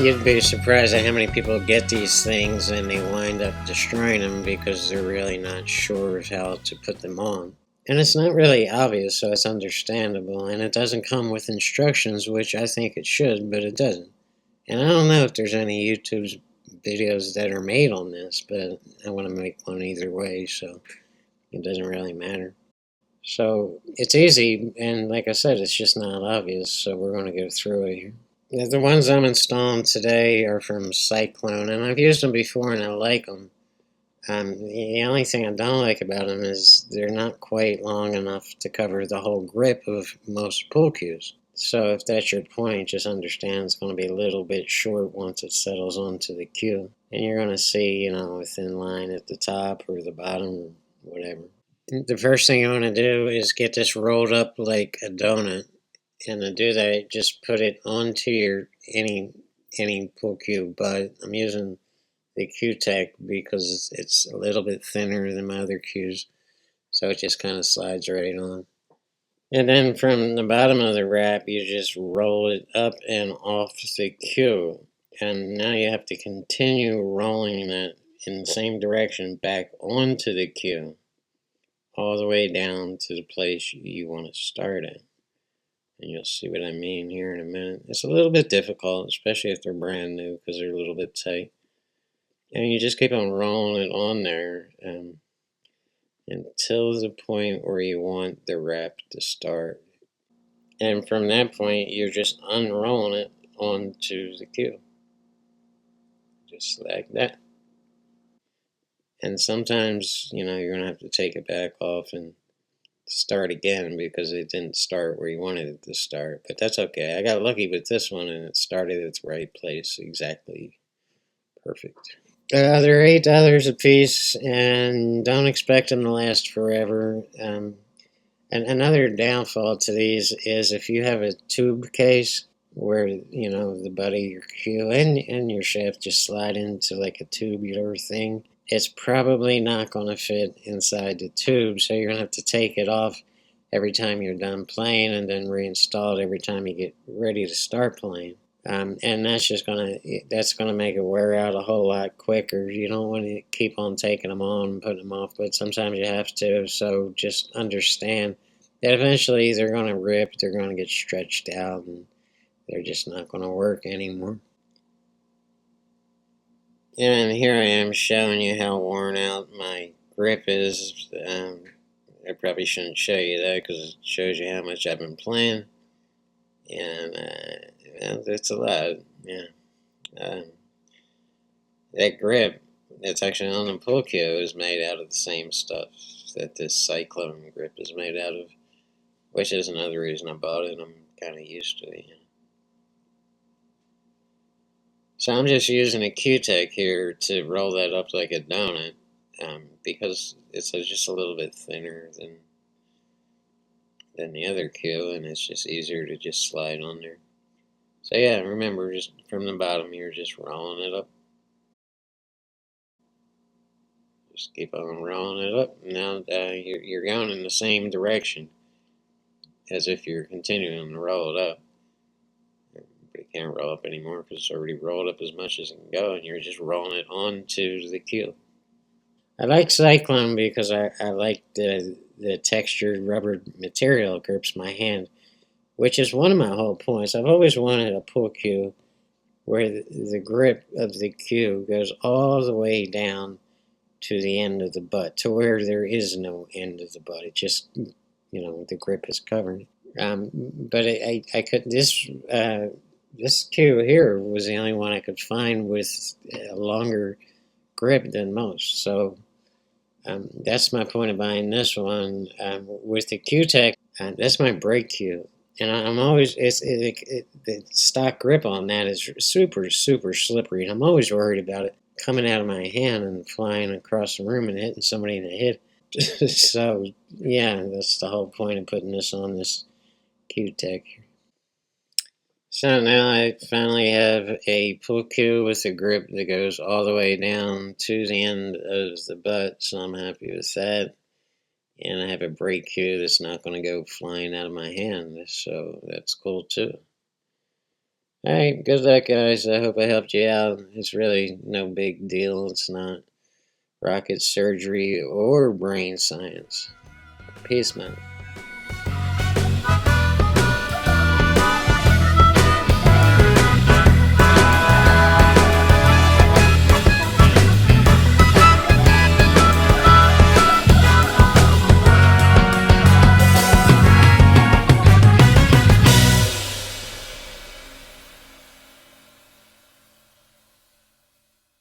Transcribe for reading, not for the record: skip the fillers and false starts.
You'd be surprised at how many people get these things and they wind up destroying them because they're really not sure of how to put them on. And it's not really obvious, so it's understandable, and it doesn't come with instructions, which I think it should, but it doesn't. And I don't know if there's any YouTube videos that are made on this, but I want to make one either way, so it doesn't really matter. So it's easy, and like I said, it's just not obvious, so we're going to go through it here. The ones I'm installing today are from Cyclone, and I've used them before and I like them. The only thing I don't like about them is they're not quite long enough to cover the whole grip of most pull cues. So if that's your point, just understand it's going to be a little bit short once it settles onto the cue. And you're going to see, a thin line at the top or the bottom or whatever. The first thing you want to do is get this rolled up like a donut. And to do that, just put it onto your any pull cue, but I'm using the Q-Tech because it's a little bit thinner than my other cues, so it just kind of slides right on. And then from the bottom of the wrap, you just roll it up and off the cue, and now you have to continue rolling that in the same direction back onto the cue, all the way down to the place you want to start at. And you'll see what I mean here in a minute. It's a little bit difficult, especially if they're brand new, because they're a little bit tight. And you just keep on rolling it on there until the point where you want the wrap to start. And from that point, you're just unrolling it onto the cue. Just like that. And sometimes, you're going to have to take it back off and start again because it didn't start where you wanted it to start, but that's okay. I got lucky with this one and it started at the right place, exactly perfect. They're $8 a piece, and don't expect them to last forever. And another downfall to these is if you have a tube case where the butt of your cue and your shaft just slide into like a tubular thing, it's probably not going to fit inside the tube, so you're going to have to take it off every time you're done playing and then reinstall it every time you get ready to start playing. And that's going to make it wear out a whole lot quicker. You don't want to keep on taking them on and putting them off, but sometimes you have to, so just understand that eventually they're going to rip, they're going to get stretched out, and they're just not going to work anymore. And here I am showing you how worn out my grip is. I probably shouldn't show you that because it shows you how much I've been playing. And it's a lot, yeah. That grip that's actually on the pull cue is made out of the same stuff that this Cyclone grip is made out of, which is another reason I bought it. I'm kind of used to it. So I'm just using a Q-Tech here to roll that up like a donut because it's just a little bit thinner than the other cue, and it's just easier to just slide on there. So yeah, remember, just from the bottom, you're just rolling it up. Just keep on rolling it up. Now you're going in the same direction as if you're continuing to roll it up. But it can't roll up anymore because it's already rolled up as much as it can go, and you're just rolling it onto the cue. I like Cyclone because I like the textured rubber material it grips my hand, which is one of my whole points. I've always wanted a pull cue where the grip of the cue goes all the way down to the end of the butt, to where there is no end of the butt. It just, the grip is covered. But I could, this cue here was the only one I could find with a longer grip than most. So that's my point of buying this one. With the Q-Tech, that's my brake cue. And I'm always, the stock grip on that is super, super slippery. And I'm always worried about it coming out of my hand and flying across the room and hitting somebody in the head. So, yeah, that's the whole point of putting this on this Q-Tech. So now I finally have a pull cue with a grip that goes all the way down to the end of the butt, so I'm happy with that. And I have a brake cue that's not going to go flying out of my hand, so that's cool too. Alright, good luck, guys. I hope I helped you out. It's really no big deal. It's not rocket surgery or brain science. Peace, man.